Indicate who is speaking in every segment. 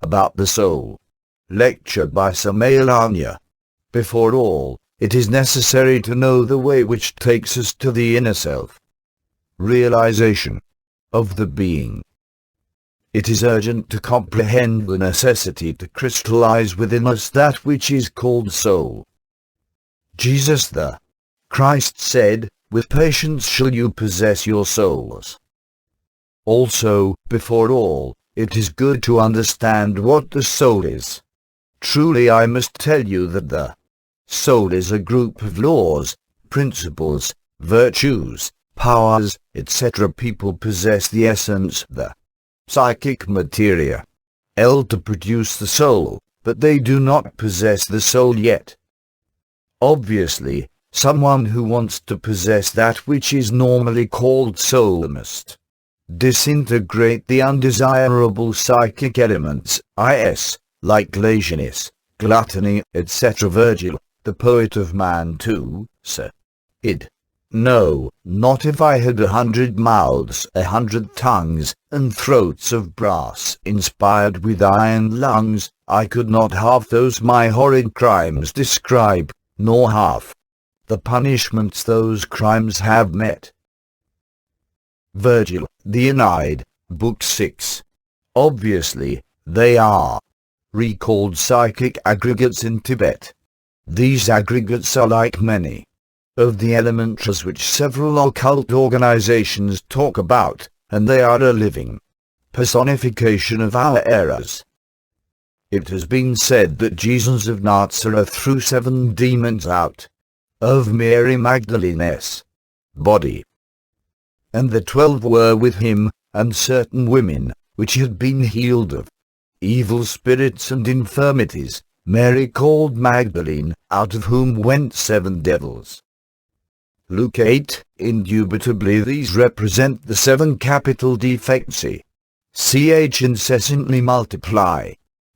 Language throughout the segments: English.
Speaker 1: About the soul. Lecture by Samael Aun Weor. Before all, it is necessary to know the way which takes us to the inner self. Realization of the being. It is urgent to comprehend the necessity to crystallize within us that which is called soul. Jesus the Christ said, "With patience shall you possess your souls." Also, before all, it is good to understand what the soul is. Truly I must tell you that the soul is a group of laws, principles, virtues, powers, etc. People possess the essence, the psychic materia, to produce the soul, but they do not possess the soul yet. Obviously, someone who wants to possess that which is normally called soul must disintegrate the undesirable psychic elements, like laziness, gluttony, etc. Virgil, the poet of Mantua, said, "No, not if I had 100 mouths, 100 tongues, and throats of brass, inspired with iron lungs, I could not half those my horrid crimes describe, nor half the punishments those crimes have met." Virgil, the Aeneid, Book 6. Obviously, they are recalled psychic aggregates in Tibet. These aggregates are like many of the elementaries which several occult organizations talk about, and they are a living personification of our errors. It has been said that Jesus of Nazareth threw 7 demons out of Mary Magdalene's body, and the 12 were with him, and certain women, which had been healed of evil spirits and infirmities, Mary called Magdalene, out of whom went 7 devils. Luke 8, indubitably these represent the 7 capital defects, incessantly multiply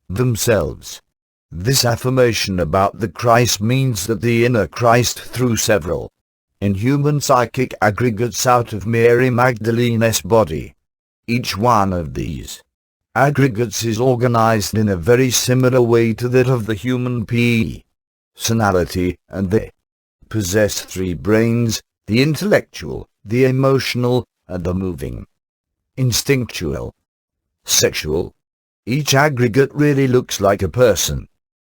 Speaker 1: themselves. This affirmation about the Christ means that the inner Christ threw several inhuman psychic aggregates out of Mary Magdalene's body. Each one of these aggregates is organized in a very similar way to that of the human personality, and they possess 3 brains, the intellectual, the emotional, and the moving, instinctual, sexual. Each aggregate really looks like a person.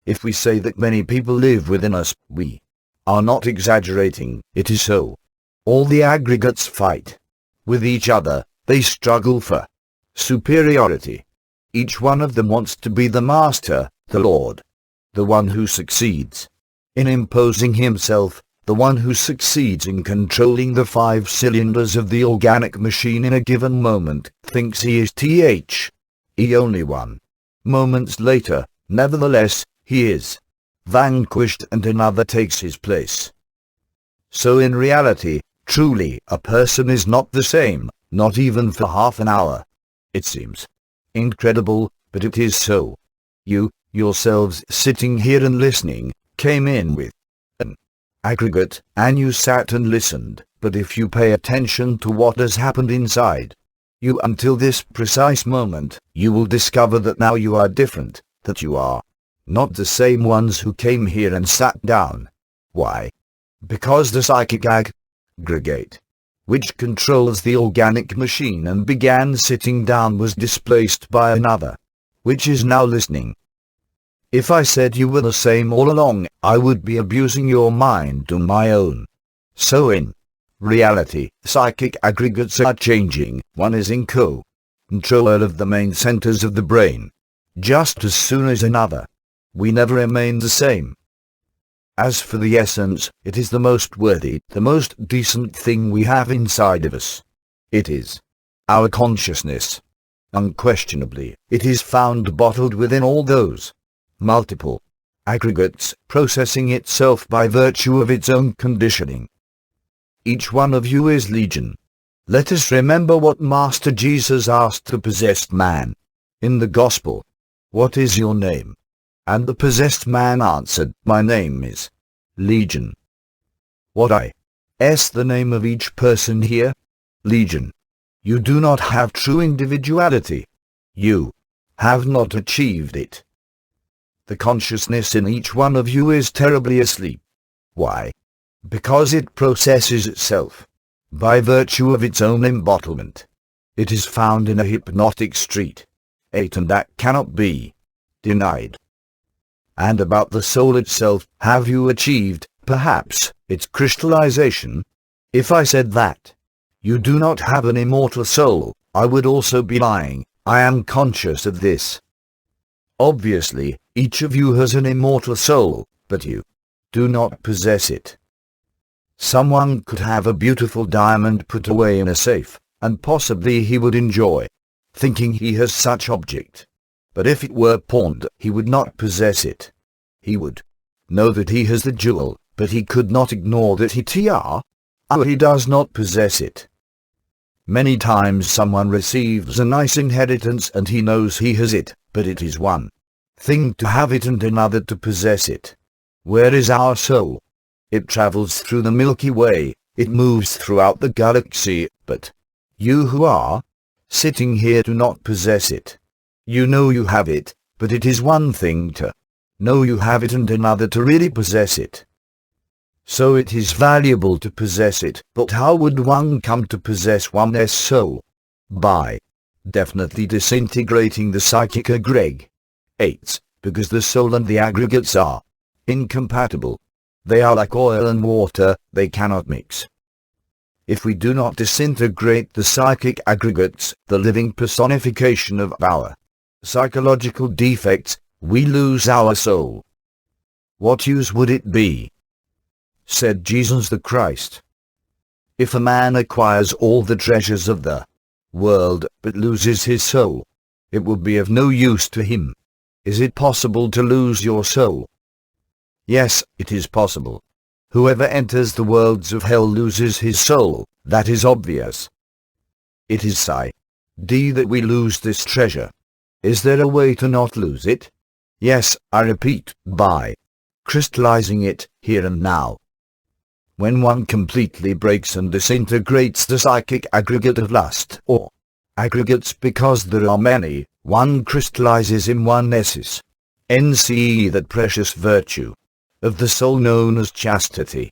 Speaker 1: If we say that many people live within us, we are not exaggerating. It is so. All the aggregates fight with each other. They struggle for superiority. Each one of them wants to be the master, the lord, the one who succeeds in imposing himself, the one who succeeds in controlling the 5 cylinders of the organic machine in a given moment, thinks he is the only one. Moments later, nevertheless, he is vanquished and another takes his place. So in reality, truly, a person is not the same, not even for half an hour. It seems incredible, but it is so. You, yourselves sitting here and listening, came in with an aggregate, and you sat and listened, but if you pay attention to what has happened inside you until this precise moment, you will discover that now you are different, that you are not the same ones who came here and sat down. Why? Because the psychic aggregate, which controls the organic machine and began sitting down, was displaced by another, which is now listening. If I said you were the same all along, I would be abusing your mind to my own. So in reality, psychic aggregates are changing. One is in control of the main centers of the brain, just as soon as another. We never remain the same. As for the essence, it is the most worthy, the most decent thing we have inside of us. It is our consciousness. Unquestionably, it is found bottled within all those multiple aggregates, processing itself by virtue of its own conditioning. Each one of you is legion. Let us remember what Master Jesus asked the possessed man in the Gospel. What is your name? And the possessed man answered, My name is Legion. What is the name of each person here? Legion. You do not have true individuality. You have not achieved it. The consciousness in each one of you is terribly asleep. Why? Because it processes itself by virtue of its own embottlement. It is found in a hypnotic state, and that cannot be denied. And about the soul itself, have you achieved, perhaps, its crystallization? If I said that you do not have an immortal soul, I would also be lying. I am conscious of this. Obviously, each of you has an immortal soul, but you do not possess it. Someone could have a beautiful diamond put away in a safe, and possibly he would enjoy thinking he has such object. But if it were pawned, he would not possess it. He would know that he has the jewel, but he could not ignore that he does not possess it. Many times someone receives a nice inheritance and he knows he has it, but it is one thing to have it and another to possess it. Where is our soul? It travels through the Milky Way, it moves throughout the galaxy, but you who are sitting here do not possess it. You know you have it, but it is one thing to know you have it and another to really possess it. So it is valuable to possess it, but how would one come to possess one's soul? By definitely disintegrating the psychic aggregates, because the soul and the aggregates are incompatible. They are like oil and water, they cannot mix. If we do not disintegrate the psychic aggregates, the living personification of our psychological defects, we lose our soul. What use would it be? Said Jesus the Christ. If a man acquires all the treasures of the world, but loses his soul, it will be of no use to him. Is it possible to lose your soul? Yes, it is possible. Whoever enters the worlds of hell loses his soul, that is obvious. It is that we lose this treasure. Is there a way to not lose it? Yes, I repeat, by crystallizing it, here and now. When one completely breaks and disintegrates the psychic aggregate of lust, or aggregates because there are many, one crystallizes in one essence, that precious virtue of the soul known as chastity.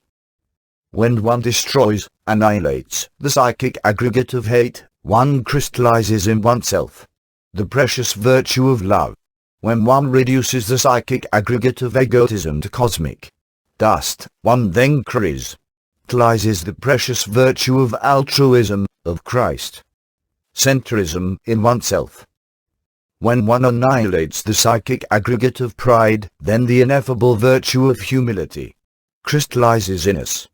Speaker 1: When one destroys, annihilates, the psychic aggregate of hate, one crystallizes in oneself the precious virtue of love. When one reduces the psychic aggregate of egotism to cosmic dust, one then crystallizes the precious virtue of altruism, of Christ centrism in oneself. When one annihilates the psychic aggregate of pride, then the ineffable virtue of humility crystallizes in us.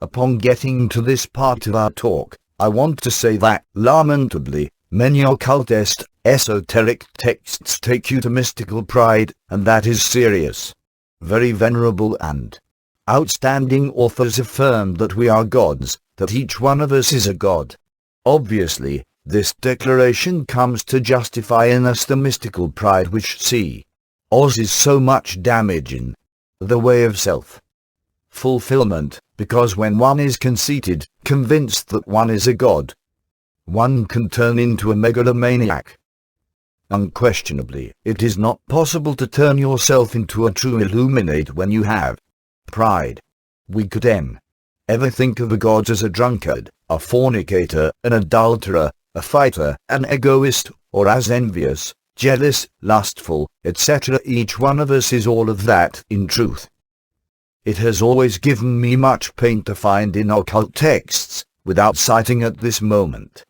Speaker 1: Upon getting to this part of our talk, I want to say that, lamentably, many occultist, esoteric texts take you to mystical pride, and that is serious. Very venerable and outstanding authors affirm that we are gods, that each one of us is a god. Obviously, this declaration comes to justify in us the mystical pride which causes so much damage in the way of self-fulfillment, because when one is conceited, convinced that one is a god, one can turn into a megalomaniac. Unquestionably, it is not possible to turn yourself into a true illuminate when you have pride. We could ever think of the gods as a drunkard, a fornicator, an adulterer, a fighter, an egoist, or as envious, jealous, lustful, etc. Each one of us is all of that, in truth. It has always given me much pain to find in occult texts, without citing at this moment,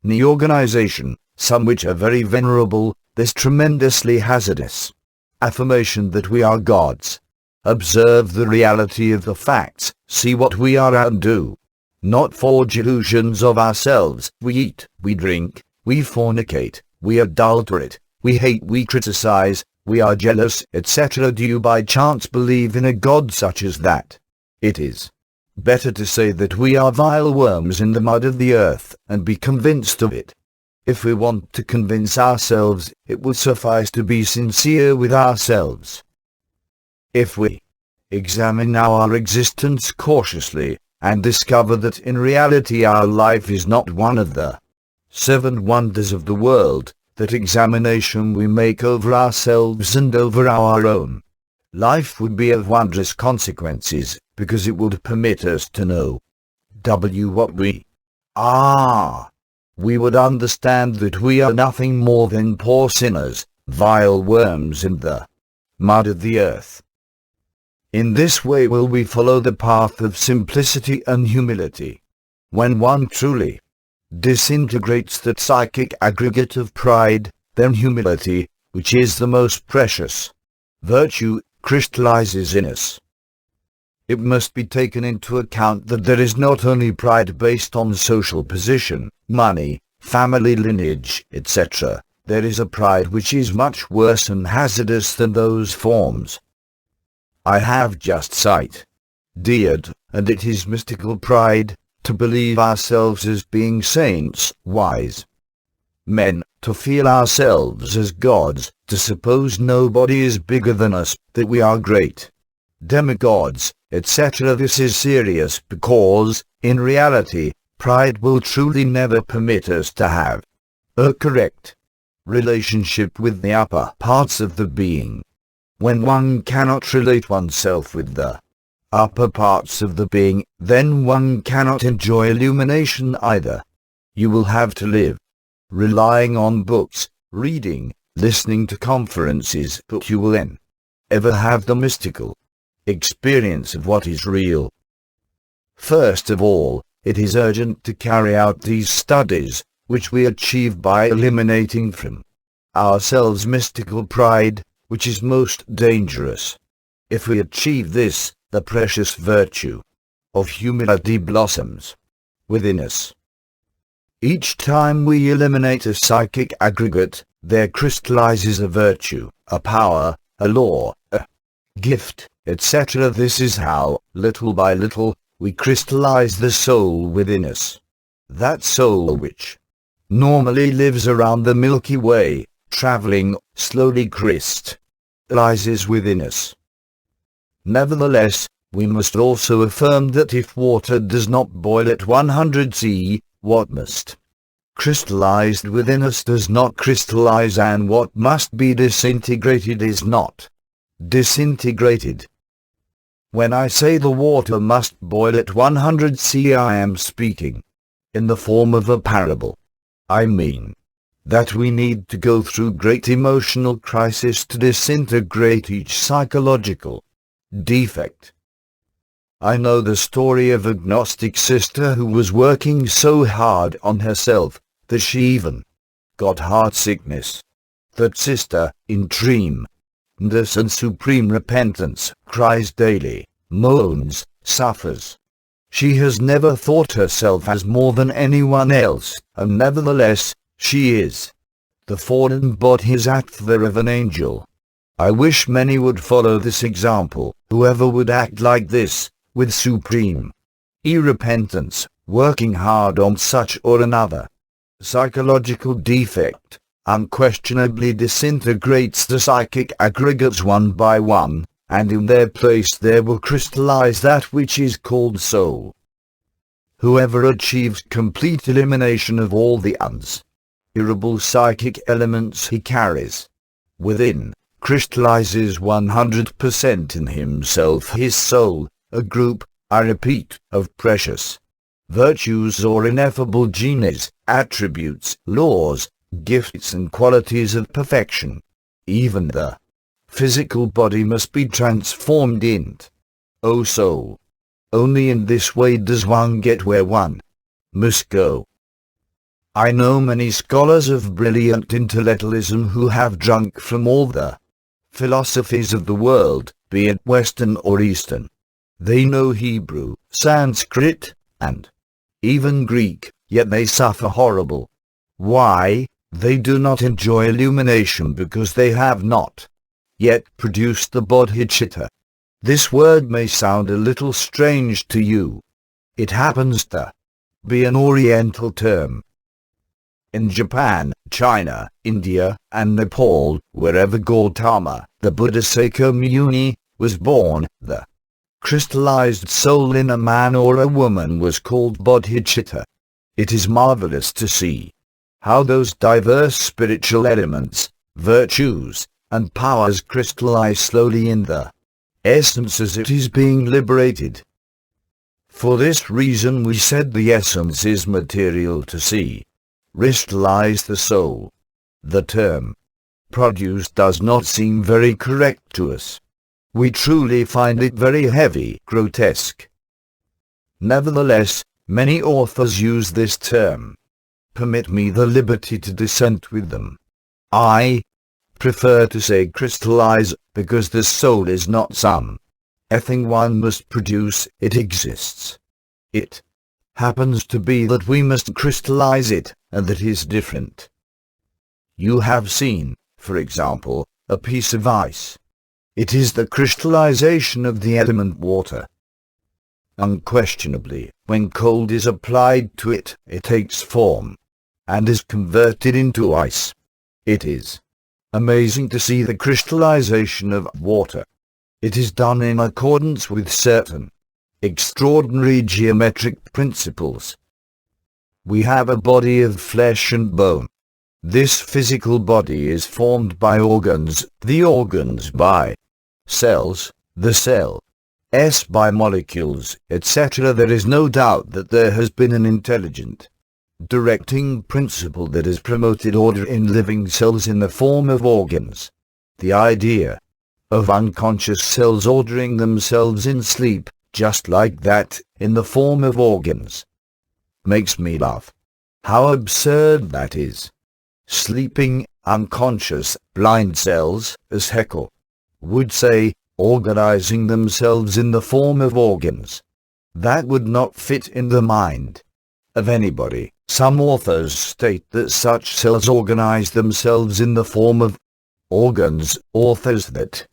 Speaker 1: the organization, some which are very venerable, this tremendously hazardous affirmation that we are gods. Observe the reality of the facts, see what we are and do. Not forge illusions of ourselves. We eat, we drink, we fornicate, we adulterate, we hate, we criticize, we are jealous, etc. Do you by chance believe in a God such as that? It is better to say that we are vile worms in the mud of the earth, and be convinced of it. If we want to convince ourselves, it would suffice to be sincere with ourselves. If we examine our existence cautiously, and discover that in reality our life is not one of the 7 wonders of the world, that examination we make over ourselves and over our own life would be of wondrous consequences, because it would permit us to know what we are. We would understand that we are nothing more than poor sinners, vile worms in the mud of the earth. In this way will we follow the path of simplicity and humility. When one truly disintegrates the psychic aggregate of pride, then humility, which is the most precious virtue, crystallizes in us. It must be taken into account that there is not only pride based on social position, money, family lineage, etc. There is a pride which is much worse and hazardous than those forms I have just cited, and it is mystical pride, to believe ourselves as being saints, wise men, to feel ourselves as gods, to suppose nobody is bigger than us, that we are great demigods, etc. This is serious because, in reality, pride will truly never permit us to have a correct relationship with the upper parts of the being. When one cannot relate oneself with the upper parts of the being, then one cannot enjoy illumination either. You will have to live relying on books, reading, listening to conferences, but you will then ever have the mystical experience of what is real. First of all, it is urgent to carry out these studies, which we achieve by eliminating from ourselves mystical pride, which is most dangerous. If we achieve this, the precious virtue of humility blossoms within us. Each time we eliminate a psychic aggregate, there crystallizes a virtue, a power, a law, a gift, etc. This is how, little by little, we crystallize the soul within us. That soul which normally lives around the Milky Way, traveling slowly, crystallizes within us. Nevertheless, we must also affirm that if water does not boil at 100 C, what must crystallized within us does not crystallize, and what must be disintegrated is not disintegrated. When I say the water must boil at 100 C, I am speaking in the form of a parable. I mean that we need to go through great emotional crisis to disintegrate each psychological defect. I know the story of a Gnostic sister who was working so hard on herself that she even got heart sickness. That sister, in tremendous and supreme repentance, cries daily, moans, suffers. She has never thought herself as more than anyone else, and nevertheless, she is the fallen bodies actor of an angel. I wish many would follow this example, whoever would act like this, with supreme repentance, working hard on such or another psychological defect, unquestionably disintegrates the psychic aggregates one by one, and in their place there will crystallize that which is called soul. Whoever achieves complete elimination of all the undesirable psychic elements he carries within, crystallizes 100% in himself, his soul, a group, I repeat, of precious virtues or ineffable genes, attributes, laws, gifts and qualities of perfection. Even the physical body must be transformed into O soul. Only in this way does one get where one must go. I know many scholars of brilliant intellectualism who have drunk from all the philosophies of the world, be it Western or Eastern. They know Hebrew, Sanskrit, and even Greek, yet they suffer horrible. Why? They do not enjoy illumination because they have not yet produced the bodhicitta. This word may sound a little strange to you. It happens to be an Oriental term. In Japan, China, India, and Nepal, wherever Gautama, the Buddha Sakyamuni, was born, the crystallized soul in a man or a woman was called bodhicitta. It is marvelous to see how those diverse spiritual elements, virtues, and powers crystallize slowly in the essence as it is being liberated. For this reason we said the essence is material to see. Crystallize the soul. The term produce does not seem very correct to us. We truly find it very heavy, grotesque. Nevertheless, many authors use this term. Permit me the liberty to dissent with them. I prefer to say crystallize, because the soul is not some thing one must produce, it exists. It happens to be that we must crystallize it, and that is different. You have seen, for example, a piece of ice. It is the crystallization of the element water. Unquestionably, when cold is applied to it, it takes form, and is converted into ice. It is amazing to see the crystallization of water. It is done in accordance with certain extraordinary geometric principles. We have a body of flesh and bone. This physical body is formed by organs, the organs by cells, the cells by molecules, etc. There is no doubt that there has been an intelligent directing principle that has promoted order in living cells in the form of organs. The idea of unconscious cells ordering themselves in sleep, just like that, in the form of organs, makes me laugh. How absurd that is. Sleeping, unconscious, blind cells, as Haeckel would say, organizing themselves in the form of organs. That would not fit in the mind of anybody. Some authors state that such cells organize themselves in the form of organs. Authors that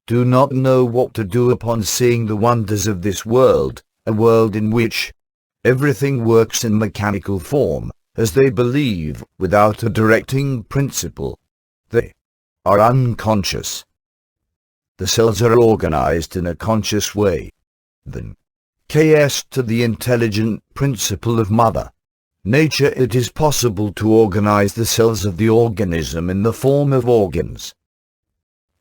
Speaker 1: do not know what to do upon seeing the wonders of this world, a world in which everything works in mechanical form, as they believe, without a directing principle. They are unconscious. The cells are organized in a conscious way. Then, KS to the intelligent principle of Mother Nature, it is possible to organize the cells of the organism in the form of organs.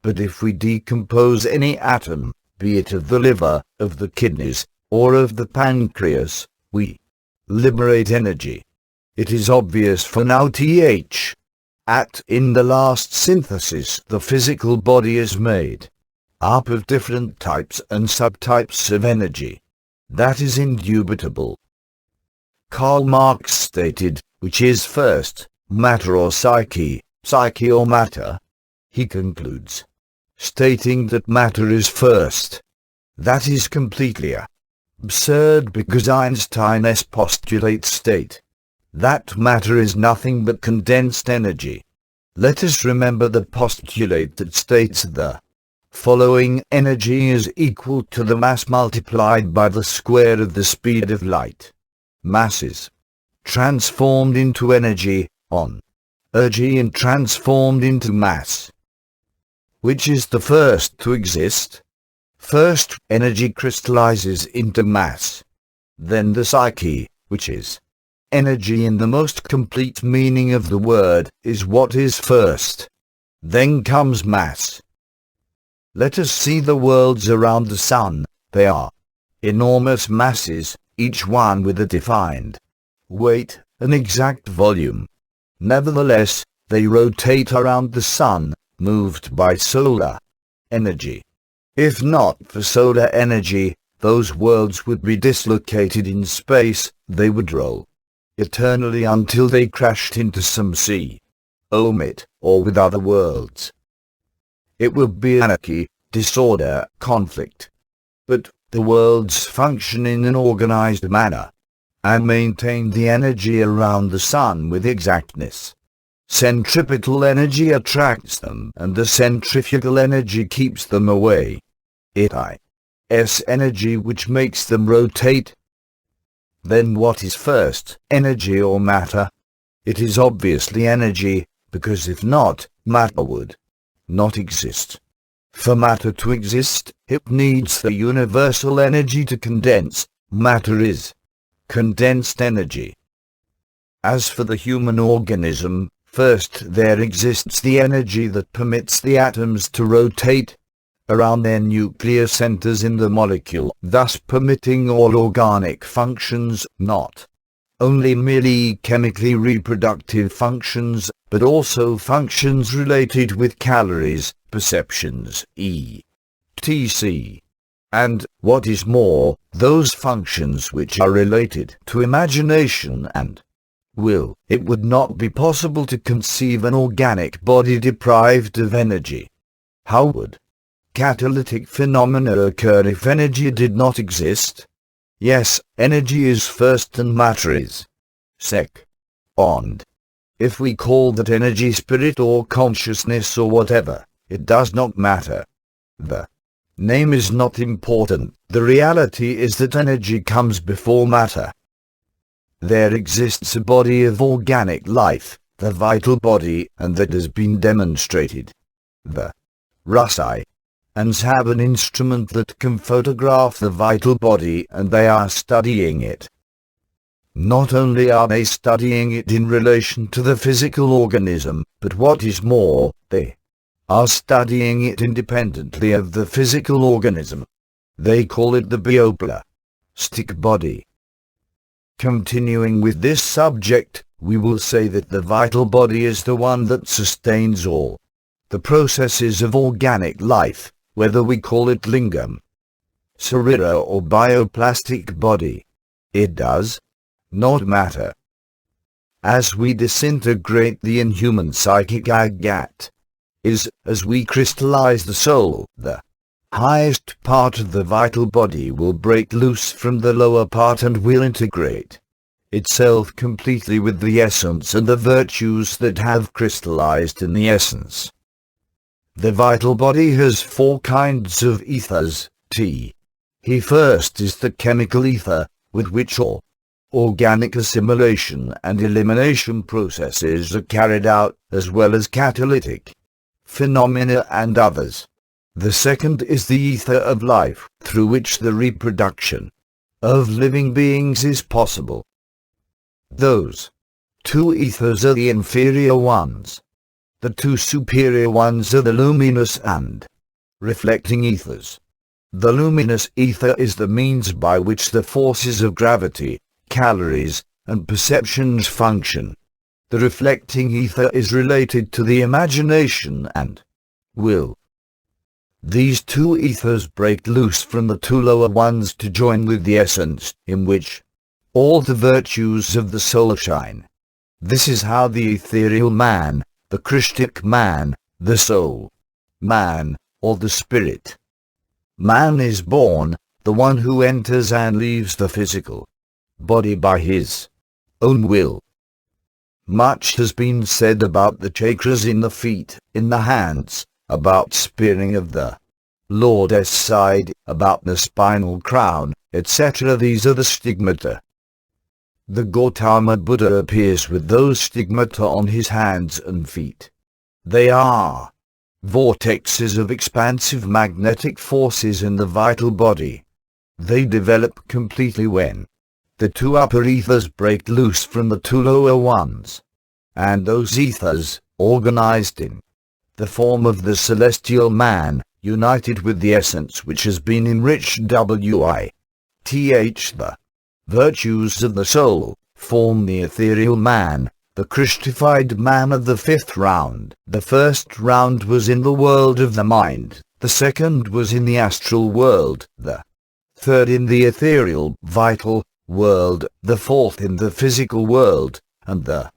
Speaker 1: But if we decompose any atom, be it of the liver, of the kidneys, or of the pancreas, we liberate energy. It is obvious for now in the last synthesis the physical body is made up of different types and subtypes of energy. That is indubitable. Karl Marx stated, which is first, matter or psyche, psyche or matter? He concludes, stating that matter is first. That is completely absurd, because Einstein's postulate state that matter is nothing but condensed energy. Let us remember the postulate that states the following: energy is equal to the mass multiplied by the square of the speed of light. Mass is transformed into energy, energy and transformed into mass. Which is the first to exist? First, energy crystallizes into mass. Then the psyche, which is energy in the most complete meaning of the word, is what is first. Then comes mass. Let us see the worlds around the sun. They are enormous masses, each one with a defined weight, an exact volume. Nevertheless, they rotate around the sun, moved by solar energy. If not for solar energy, those worlds would be dislocated in space. They would roll eternally until they crashed into some sea, omit, or with other worlds. It would be anarchy, disorder, conflict. But the worlds function in an organized manner, and maintain the energy around the sun with exactness. Centripetal energy attracts them, and the centrifugal energy keeps them away. It is energy which makes them rotate. Then what is first, energy or matter? It is obviously energy, because if not, matter would not exist. For matter to exist, it needs the universal energy to condense. Matter is condensed energy. As for the human organism, first there exists the energy that permits the atoms to rotate around their nuclear centers in the molecule, thus permitting all organic functions, not only merely chemically reproductive functions, but also functions related with calories, perceptions, etc. And, what is more, those functions which are related to imagination and will. It would not be possible to conceive an organic body deprived of energy. How would catalytic phenomena occur if energy did not exist? Yes, energy is first and matter is second. If we call that energy spirit or consciousness or whatever, it does not matter. The name is not important. The reality is that energy comes before matter. There exists a body of organic life, the vital body, and that has been demonstrated. The Russi have an instrument that can photograph the vital body, and they are studying it. Not only are they studying it in relation to the physical organism, but what is more, they are studying it independently of the physical organism. They call it the bioplastic body. Continuing with this subject, we will say that the vital body is the one that sustains all the processes of organic life, whether we call it lingam, sarira or bioplastic body. It does not matter. As we disintegrate the inhuman psychic aggregate, as we crystallize the soul, the highest part of the vital body will break loose from the lower part and will integrate itself completely with the essence and the virtues that have crystallized in the essence. The vital body has four kinds of ethers. First is the chemical ether, with which all organic assimilation and elimination processes are carried out, as well as catalytic phenomena and others. The second is the ether of life, through which the reproduction of living beings is possible. Those two ethers are the inferior ones. The two superior ones are the luminous and reflecting ethers. The luminous ether is the means by which the forces of gravity, calories, and perceptions function. The reflecting ether is related to the imagination and will. These two ethers break loose from the two lower ones to join with the essence, in which all the virtues of the soul shine. This is how the ethereal man, the Christic man, the soul man, or the spirit man is born, the one who enters and leaves the physical body by his own will. Much has been said about the chakras in the feet, in the hands, about spearing of the Lord's side, about the spinal crown, etc. These are the stigmata. The Gautama Buddha appears with those stigmata on his hands and feet. They are vortexes of expansive magnetic forces in the vital body. They develop completely when the two upper ethers break loose from the two lower ones, and those ethers, organized in the form of the celestial man, united with the essence which has been enriched the virtues of the soul, form the ethereal man, the Christified man of the fifth round. The first round was in the world of the mind, the second was in the astral world, the third in the ethereal, vital world, the fourth in the physical world, and the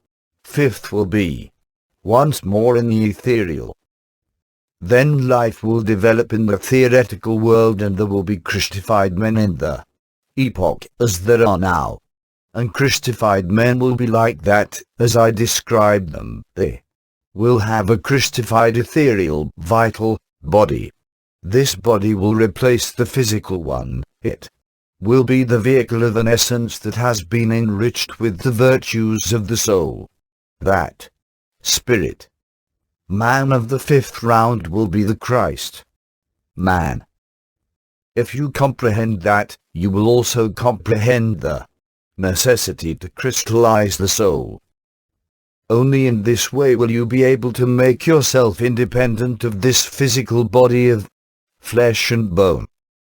Speaker 1: fifth will be once more in the ethereal. Then life will develop in the theoretical world, and there will be Christified men in the epoch as there are now. And Christified men will be like that, as I described them. They will have a Christified ethereal, vital body. This body will replace the physical one. It will be the vehicle of an essence that has been enriched with the virtues of the soul. That spirit man of the fifth round will be the Christ. man. If you comprehend that, you will also comprehend the necessity to crystallize the soul. Only in this way will you be able to make yourself independent of this physical body of flesh and bone.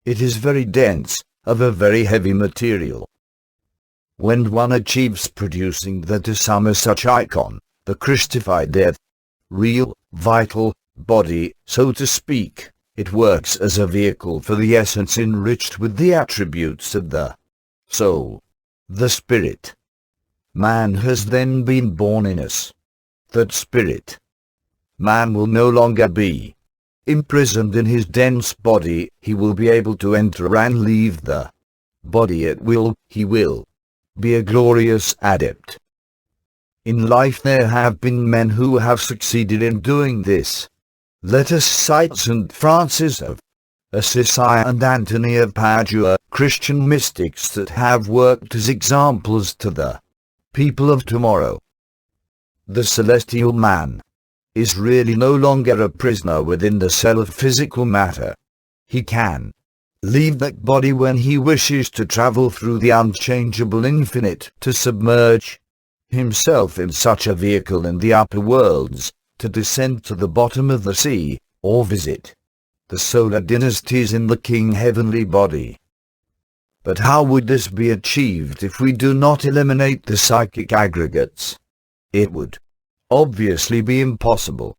Speaker 1: It is very dense, of a very heavy material. When one achieves producing the to some such icon, the Christified death, real, vital, body, so to speak, it works as a vehicle for the essence enriched with the attributes of the soul, the spirit. Man has then been born in us. That spirit. Man will no longer be imprisoned in his dense body, he will be able to enter and leave the body at will, he will be a glorious adept. In life there have been men who have succeeded in doing this. Let us cite St. Francis of Assisi and Anthony of Padua, Christian mystics that have worked as examples to the people of tomorrow. The celestial man is really no longer a prisoner within the cell of physical matter. He can leave that body when he wishes to travel through the unchangeable infinite, to submerge himself in such a vehicle in the upper worlds, to descend to the bottom of the sea, or visit the solar dynasties in the king heavenly body. But how would this be achieved if we do not eliminate the psychic aggregates? It would obviously be impossible.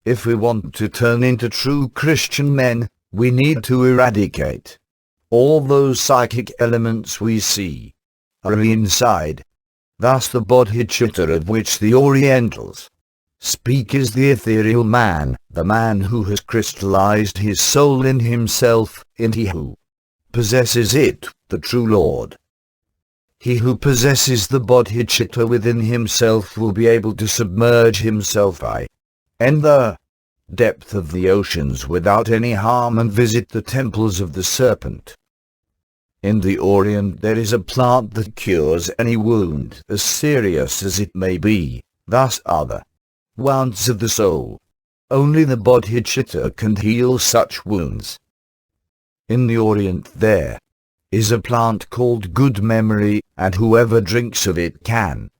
Speaker 1: If we want to turn into true Christian men, we need to eradicate all those psychic elements we see are inside. Thus the bodhicitta of which the Orientals speak is the ethereal man, the man who has crystallized his soul in himself, and he who possesses it, the true Lord. He who possesses the bodhicitta within himself will be able to submerge himself in the depth of the oceans without any harm and visit the temples of the serpent. In the Orient there is a plant that cures any wound, as serious as it may be. Thus are the wounds of the soul. Only the bodhicitta can heal such wounds. In the Orient there is a plant called good memory, and whoever drinks of it can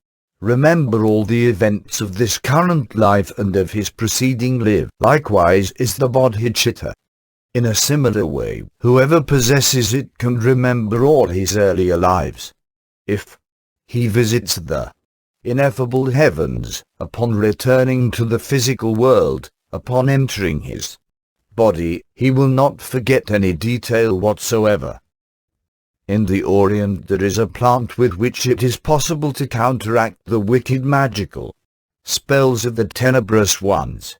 Speaker 1: remember all the events of this current life and of his preceding life. Likewise is the bodhicitta. In a similar way, whoever possesses it can remember all his earlier lives. If he visits the ineffable heavens, upon returning to the physical world, upon entering his body, he will not forget any detail whatsoever. In the Orient there is a plant with which it is possible to counteract the wicked magical spells of the tenebrous ones.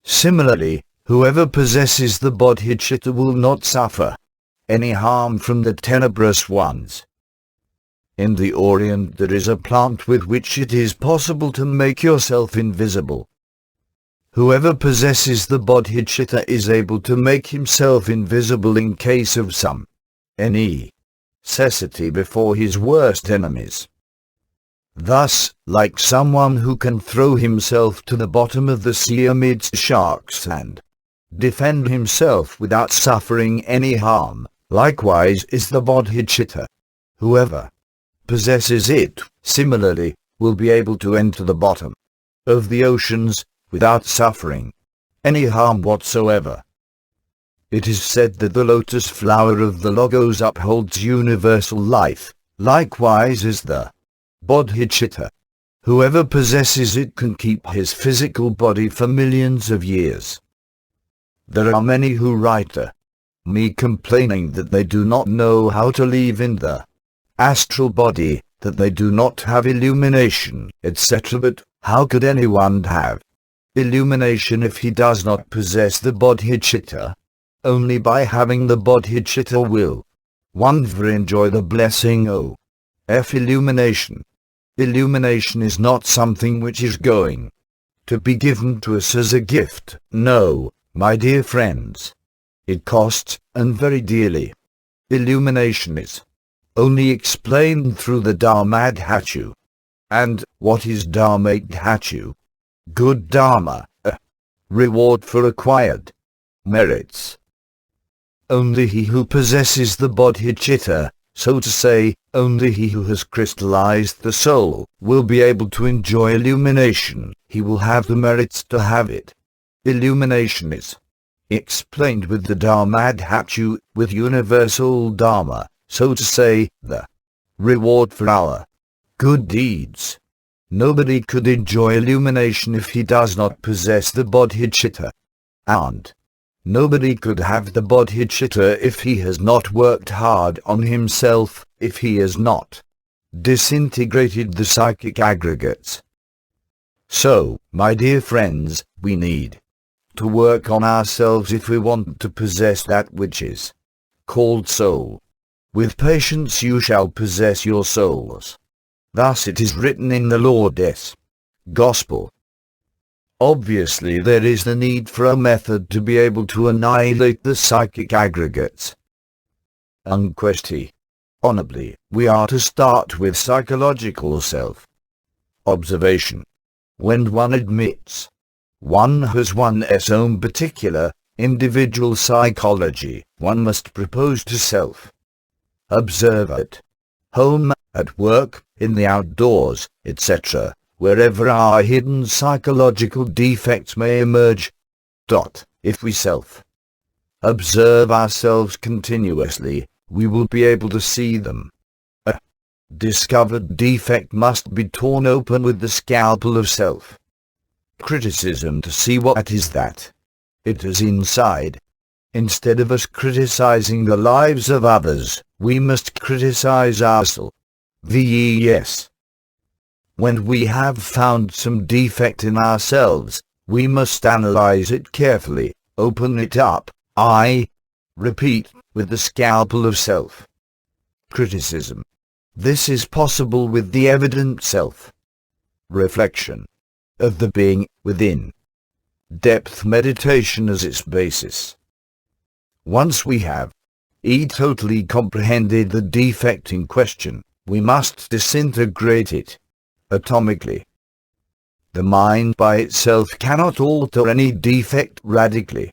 Speaker 1: Similarly, whoever possesses the bodhicitta will not suffer any harm from the tenebrous ones. In the Orient there is a plant with which it is possible to make yourself invisible. Whoever possesses the bodhicitta is able to make himself invisible in case of some necessity before his worst enemies. Thus, like someone who can throw himself to the bottom of the sea amidst sharks and defend himself without suffering any harm, likewise is the bodhicitta. Whoever possesses it, similarly, will be able to enter the bottom of the oceans without suffering any harm whatsoever. It is said that the lotus flower of the Logos upholds universal life, likewise is the bodhicitta. Whoever possesses it can keep his physical body for millions of years. There are many who write to me complaining that they do not know how to live in the astral body, that they do not have illumination, etc. But how could anyone have illumination if he does not possess the bodhicitta? Only by having the bodhicitta will one enjoy the blessing of illumination. Illumination is not something which is going to be given to us as a gift. No, my dear friends. It costs, and very dearly. Illumination is only explained through the Dharmadhatu. And what is Dharmadhatu? Good Dharma, a reward for acquired merits. only he who possesses the bodhicitta, so to say, only he who has crystallized the soul, will be able to enjoy illumination. He will have the merits to have it. Illumination is explained with the Dharmadhatu, with universal Dharma, so to say, the reward for our good deeds. Nobody could enjoy illumination if he does not possess the bodhicitta. And nobody could have the bodhicitta if he has not worked hard on himself, if he has not disintegrated the psychic aggregates. So, my dear friends, we need to work on ourselves if we want to possess that which is called soul. With patience you shall possess your souls. Thus it is written in the Lord's Gospel. Obviously there is the need for a method to be able to annihilate the psychic aggregates. Unquestionably, we are to start with psychological self-observation. When one admits one has one's own particular, individual psychology, one must propose to self-observe at home, at work, in the outdoors, etc., wherever our hidden psychological defects may emerge. If we self-observe ourselves continuously, we will be able to see them. A discovered defect must be torn open with the scalpel of self-criticism to see what is that it is inside. Instead of us criticizing the lives of others, we must criticize ourselves. When we have found some defect in ourselves, we must analyze it carefully, open it up, I repeat, with the scalpel of self-criticism. This is possible with the evident self-reflection of the being within. Depth meditation as its basis. Once we have totally comprehended the defect in question, we must disintegrate it atomically. The mind by itself cannot alter any defect radically.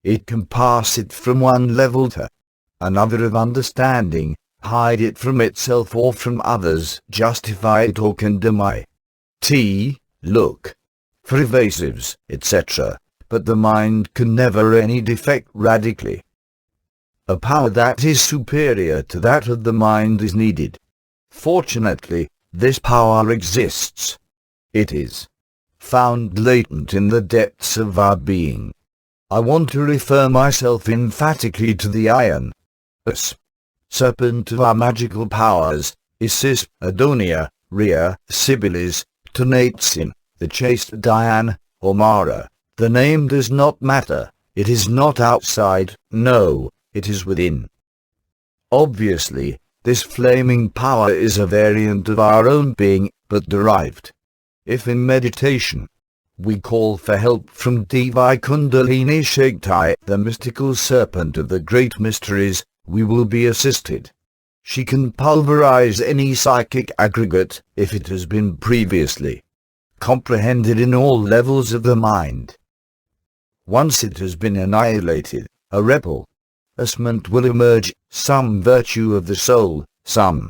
Speaker 1: It can pass it from one level to another of understanding, hide it from itself or from others, justify it or condemn it, look for evasives, etc., but the mind can never any defect radically. A power that is superior to that of the mind is needed. Fortunately, this power exists. It is found latent in the depths of our being. I want to refer myself emphatically to the iron serpent of our magical powers, Isis, Adonia, Rhea, Sibylis, Tanatsin, the chaste Diane, or Mara. The name does not matter. It is not outside, no, it is within. Obviously, this flaming power is a variant of our own being, but derived. If in meditation we call for help from Devi Kundalini Shakti, the mystical serpent of the great mysteries, we will be assisted. She can pulverize any psychic aggregate, if it has been previously comprehended in all levels of the mind. Once it has been annihilated, a replenishment will emerge, some virtue of the soul, some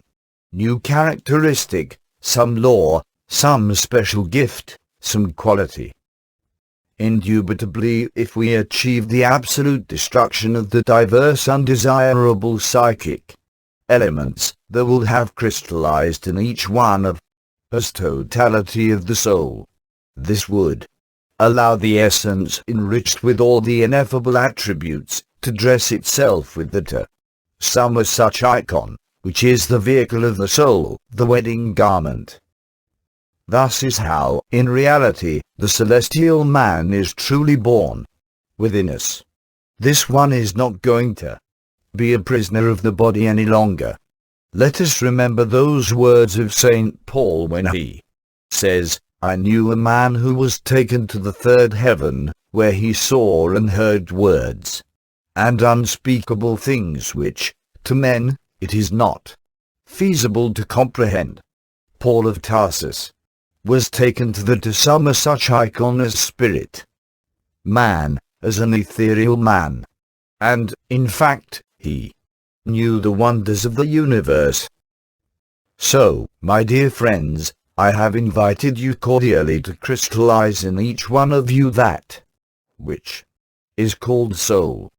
Speaker 1: new characteristic, some law, some special gift, some quality. Indubitably, if we achieve the absolute destruction of the diverse undesirable psychic elements, that will have crystallized in each one of us totality of the soul, this would allow the essence enriched with all the ineffable attributes to dress itself with the some such icon, which is the vehicle of the soul, the wedding garment. Thus is how, in reality, the celestial man is truly born within us. This one is not going to be a prisoner of the body any longer. Let us remember those words of St. Paul when he says, I knew a man who was taken to the third heaven, where he saw and heard words and unspeakable things which, to men, it is not feasible to comprehend. Paul of Tarsus was taken to the some such icon as spirit man, as an ethereal man, and, in fact, he knew the wonders of the universe. So, my dear friends, I have invited you cordially to crystallize in each one of you that which is called soul.